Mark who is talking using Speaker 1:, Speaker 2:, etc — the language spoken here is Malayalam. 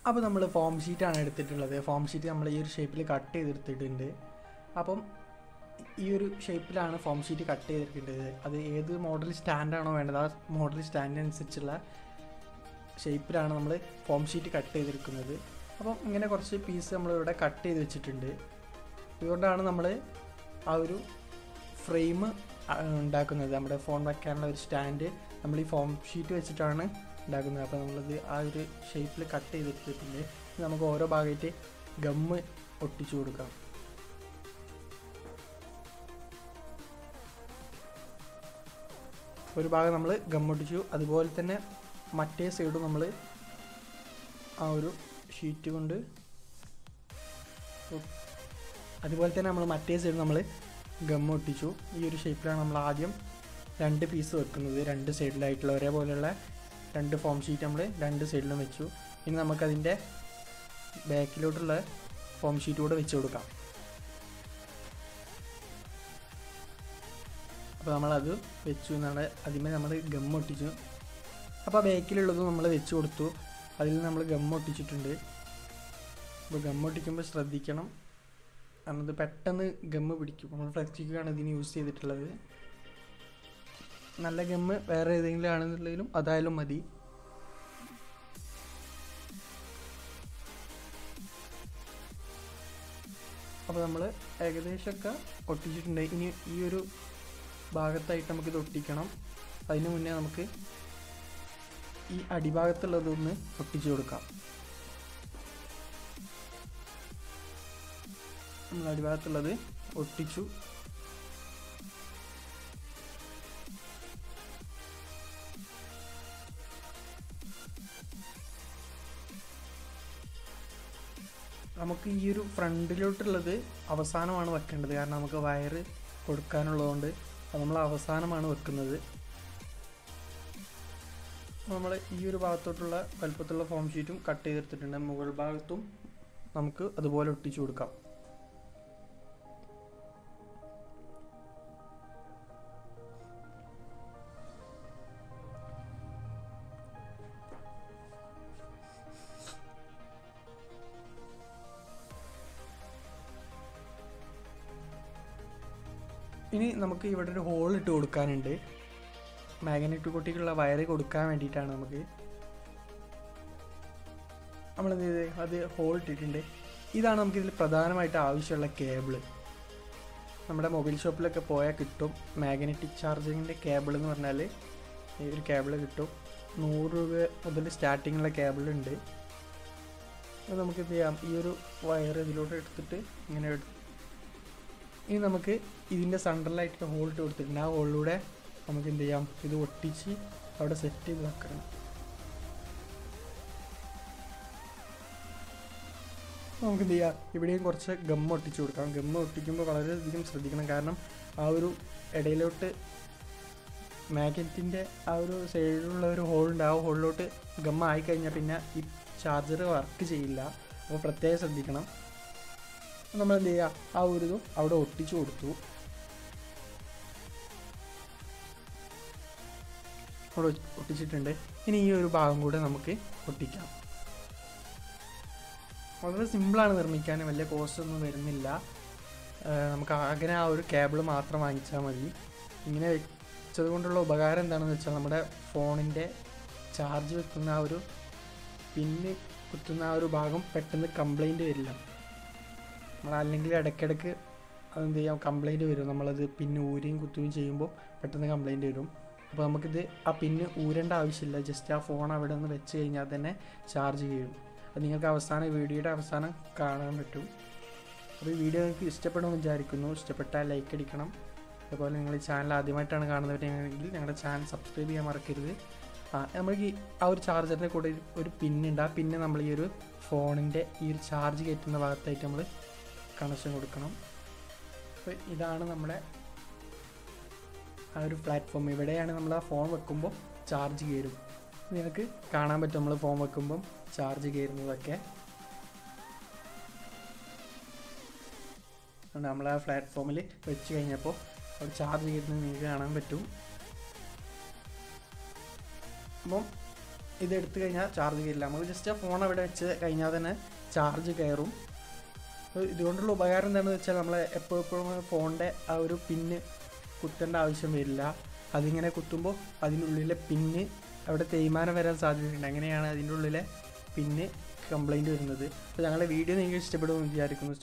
Speaker 1: അപ്പോൾ നമ്മൾ ഫോം ഷീറ്റാണ് എടുത്തിട്ടുള്ളത്. ഫോം ഷീറ്റ് നമ്മൾ ഈ ഒരു ഷേപ്പിൽ കട്ട് ചെയ്തെടുത്തിട്ടുണ്ട്. അപ്പം ഈ ഒരു ഷേപ്പിലാണ് ഫോം ഷീറ്റ് കട്ട് ചെയ്തിട്ടുള്ളത്. അത് ഏത് മോഡൽ സ്റ്റാൻഡാണോ വേണ്ടത് ആ മോഡൽ സ്റ്റാൻഡിനനുസരിച്ചുള്ള ഷേപ്പിലാണ് നമ്മൾ ഫോം ഷീറ്റ് കട്ട് ചെയ്തെടുക്കുന്നത്. അപ്പം ഇങ്ങനെ കുറച്ച് പീസ് നമ്മളിവിടെ കട്ട് ചെയ്ത് വെച്ചിട്ടുണ്ട്. ഇതുകൊണ്ടാണ് നമ്മൾ ആ ഒരു ഫ്രെയിം ഉണ്ടാക്കുന്നത്. നമ്മുടെ ഫോൺ വയ്ക്കാനുള്ള ഒരു സ്റ്റാൻഡ് നമ്മൾ ഈ ഫോം ഷീറ്റ് വെച്ചിട്ടാണ് ഉണ്ടാക്കുന്നത്. അപ്പോൾ നമ്മളത് ആ ഒരു ഷേപ്പിൽ കട്ട് ചെയ്തെടുത്തിട്ടുണ്ട്. നമുക്ക് ഓരോ ഭാഗമായിട്ട് ഗമ്മ് ഒട്ടിച്ചു കൊടുക്കാം. ഒരു ഭാഗം നമ്മൾ ഗമ്മൊട്ടിച്ചു. അതുപോലെ തന്നെ മറ്റേ സൈഡും നമ്മൾ ആ ഒരു ഷീറ്റ് കൊണ്ട് അതുപോലെ തന്നെ നമ്മൾ മറ്റേ സൈഡ് നമ്മൾ ഗമ്മൊട്ടിച്ചു. ഈ ഒരു ഷേപ്പിലാണ് നമ്മൾ ആദ്യം 2 പീസ് വെക്കുന്നത്. 2 സൈഡിലായിട്ടുള്ള ഒരേപോലെയുള്ള 2 ഫോം ഷീറ്റ് നമ്മൾ 2 സൈഡിലും വെച്ചു. ഇനി നമുക്കതിൻ്റെ ബാക്കിലോട്ടുള്ള ഫോം ഷീറ്റ് കൂടെ വെച്ച് കൊടുക്കാം. അപ്പോൾ നമ്മളത് വെച്ചു എന്നാണ്. അതിന്മേൽ നമ്മൾ ഗമ്മൊട്ടിച്ചു. അപ്പോൾ ബാക്കിലുള്ളതും നമ്മൾ വെച്ച് കൊടുത്തു. അതിൽ നമ്മൾ ഗമ്മൊട്ടിച്ചിട്ടുണ്ട്. അപ്പോൾ ഗമ്മൊട്ടിക്കുമ്പോൾ ശ്രദ്ധിക്കണം, കാരണം ഇത് പെട്ടെന്ന് ഗമ്മ് പിടിക്കും. നമ്മൾ ഫ്ലെക്സിക്കാണ് ഇതിന് യൂസ് ചെയ്തിട്ടുള്ളത്. നല്ല ഗമ്മ് വേറെ ഏതെങ്കിലും ആണെന്നുള്ളതിലും അതായാലും മതി. അപ്പോൾ നമ്മൾ ഏകദേശമൊക്കെ ഒട്ടിച്ചിട്ടുണ്ട്. ഇനി ഈ ഒരു ഭാഗത്തായിട്ട് നമുക്കിത് ഒട്ടിക്കണം. അതിന് മുന്നേ നമുക്ക് ഈ അടിഭാഗത്തുള്ളതൊന്ന് ഒട്ടിച്ചു കൊടുക്കാം. നമ്മൾ അടിഭാഗത്തുള്ളത് ഒട്ടിച്ചു. നമുക്ക് ഈ ഒരു ഫ്രണ്ടിലോട്ടുള്ളത് അവസാനമാണ് വെക്കേണ്ടത്. കാരണം നമുക്ക് വയറ് കൊടുക്കാനുള്ളതുകൊണ്ട് അത് നമ്മൾ അവസാനമാണ് വെക്കുന്നത്. നമ്മൾ ഈ ഒരു ഭാഗത്തോട്ടുള്ള വലുപ്പത്തുള്ള ഫോം ഷീറ്റും കട്ട് ചെയ്തെടുത്തിട്ടുണ്ട്. മുകൾ ഭാഗത്തും നമുക്ക് അതുപോലെ ഒട്ടിച്ചു കൊടുക്കാം. ഇനി നമുക്ക് ഇവിടെ ഒരു ഹോൾ ഇട്ട് കൊടുക്കാനുണ്ട്. മാഗ്നറ്റ് കൊട്ടിക്കുള്ള വയറ് കൊടുക്കാൻ വേണ്ടിയിട്ടാണ്. നമ്മളെന്ത് ചെയ്ത് അത് ഹോൾ ഇട്ടിട്ടുണ്ട്. ഇതാണ് നമുക്കിതിൽ പ്രധാനമായിട്ട് ആവശ്യമുള്ള കേബിള്. നമ്മുടെ മൊബൈൽ ഷോപ്പിലൊക്കെ പോയാൽ കിട്ടും. മാഗ്നറ്റിക് ചാർജിങ്ങിൻ്റെ കേബിൾ എന്ന് പറഞ്ഞാൽ ഈ ഒരു കേബിള് കിട്ടും. 100 രൂപ മുതൽ സ്റ്റാർട്ടിങ്ങുള്ള കേബിളുണ്ട്. അത് നമുക്ക് എന്ത് ചെയ്യാം, ഈ ഒരു വയർ ഇതിലോട്ട് എടുത്തിട്ട് ഇങ്ങനെ ഇനി നമുക്ക് ഇതിൻ്റെ സെൻട്രലായിട്ട് ഹോൾ ഇട്ട് കൊടുത്തിട്ടുണ്ട്. ആ ഹോളിലൂടെ നമുക്ക് എന്ത് ചെയ്യാം, ഇത് ഒട്ടിച്ച് അവിടെ സെറ്റ് ചെയ്ത് വെക്കണം. നമുക്ക് എന്ത് ചെയ്യാം, ഇവിടെയും കുറച്ച് ഗമ്മ ഒട്ടിച്ച് കൊടുക്കാം. ഗമ്മ ഒട്ടിക്കുമ്പോൾ വളരെയധികം ശ്രദ്ധിക്കണം. കാരണം ആ ഒരു ഇടയിലോട്ട് മാഗ്നറ്റിൻ്റെ ആ ഒരു സൈഡിലുള്ള ഒരു ഹോളുണ്ട്. ആ ഹോളിലോട്ട് ഗമ്മ ആയിക്കഴിഞ്ഞാൽ പിന്നെ ഈ ചാർജർ വർക്ക് ചെയ്യില്ല. അപ്പോൾ പ്രത്യേകം ശ്രദ്ധിക്കണം. നമ്മൾ എന്ത് ചെയ്യുക, ആ ഒരു ഇതും അവിടെ ഒട്ടിച്ചു കൊടുത്തു. അവിടെ ഒട്ടിച്ചിട്ടുണ്ട്. ഇനി ഈ ഒരു ഭാഗം കൂടെ നമുക്ക് ഒട്ടിക്കാം. വളരെ സിമ്പിളാണ് നിർമ്മിക്കാൻ, വലിയ കോസ്റ്റ് ഒന്നും വരുന്നില്ല. നമുക്ക് അങ്ങനെ ആ ഒരു കേബിൾ മാത്രം വാങ്ങിച്ചാൽ മതി. ഇങ്ങനെ വെച്ചത് കൊണ്ടുള്ള ഉപകാരം എന്താണെന്ന് വെച്ചാൽ നമ്മുടെ ഫോണിൻ്റെ ചാർജ് വെക്കുന്ന ആ ഒരു പിന്ന് കുത്തുന്ന ആ ഒരു ഭാഗം പെട്ടെന്ന് കംപ്ലൈൻറ്റ് വരില്ല. നമ്മളല്ലെങ്കിൽ ഇടയ്ക്കിടയ്ക്ക് അതെന്ത് ചെയ്യാം, കംപ്ലൈൻറ്റ് വരും. നമ്മളത് പിന്നെ ഊരുകയും കുത്തുകയും ചെയ്യുമ്പോൾ പെട്ടെന്ന് കംപ്ലൈൻറ്റ് വരും. അപ്പോൾ നമുക്കിത് ആ പിന്ന് ഊരേണ്ട ആവശ്യമില്ല. ജസ്റ്റ് ആ ഫോൺ അവിടെ നിന്ന് വെച്ച് കഴിഞ്ഞാൽ തന്നെ ചാർജ് ചെയ്യും. അത് നിങ്ങൾക്ക് വീഡിയോയുടെ അവസാനം കാണാൻ പറ്റും. അപ്പോൾ ഈ വീഡിയോ നിങ്ങൾക്ക് ഇഷ്ടപ്പെടുമെന്ന് വിചാരിക്കുന്നു. ഇഷ്ടപ്പെട്ടാൽ ലൈക്ക് അടിക്കണം. അതുപോലെ നിങ്ങൾ ഈ ചാനൽ ആദ്യമായിട്ടാണ് കാണുന്നവരെങ്കിൽ ഞങ്ങളുടെ ചാനൽ സബ്സ്ക്രൈബ് ചെയ്യാൻ മറക്കരുത്. നമുക്ക് ആ ഒരു ചാർജറിൻ്റെ കൂടെ ഒരു പിന്നുണ്ട്. ആ പിന്ന് നമ്മൾ ഈ ഒരു ഫോണിൻ്റെ ഈ ഒരു ചാർജ് കയറ്റുന്ന ഭാഗത്തായിട്ട് നമ്മൾ കണക്ഷൻ കൊടുക്കണം. അപ്പോൾ ഇതാണ് നമ്മുടെ ആ ഒരു പ്ലാറ്റ്ഫോം. ഇവിടെയാണ് നമ്മൾ ആ ഫോൺ വെക്കുമ്പോൾ ചാർജ് കയറും. നിങ്ങൾക്ക് കാണാൻ പറ്റും നമ്മൾ ഫോൺ വെക്കുമ്പം ചാർജ് കയറുന്നതൊക്കെ. നമ്മൾ ആ പ്ലാറ്റ്ഫോമിൽ വെച്ച് കഴിഞ്ഞപ്പോൾ അവിടെ ചാർജ് കയറുന്നത് നിങ്ങൾക്ക് കാണാൻ പറ്റും. അപ്പം ഇതെടുത്തു കഴിഞ്ഞാൽ ചാർജ് കയറില്ല. നമുക്ക് ജസ്റ്റ് ആ ഫോൺ അവിടെ വെച്ച് കഴിഞ്ഞാൽ തന്നെ ചാർജ് കയറും. ഇതുകൊണ്ടുള്ള ഉപകാരം എന്താണെന്ന് വെച്ചാൽ നമ്മൾ എപ്പോഴും ഫോണിൻ്റെ ആ ഒരു പിന്ന് കുത്തേണ്ട ആവശ്യം വരില്ല. അതിങ്ങനെ കുത്തുമ്പോൾ അതിനുള്ളിലെ പിന്ന് അവിടെ തേയ്മാനം വരാൻ സാധ്യതയുണ്ട്. അങ്ങനെയാണ് അതിൻ്റെ ഉള്ളിലെ പിന്ന് കംപ്ലൈൻറ്റ് വരുന്നത്. അപ്പോൾ ഞങ്ങളുടെ വീഡിയോ നിങ്ങൾക്ക് ഇഷ്ടപ്പെടുമെന്ന് വിചാരിക്കുന്നു.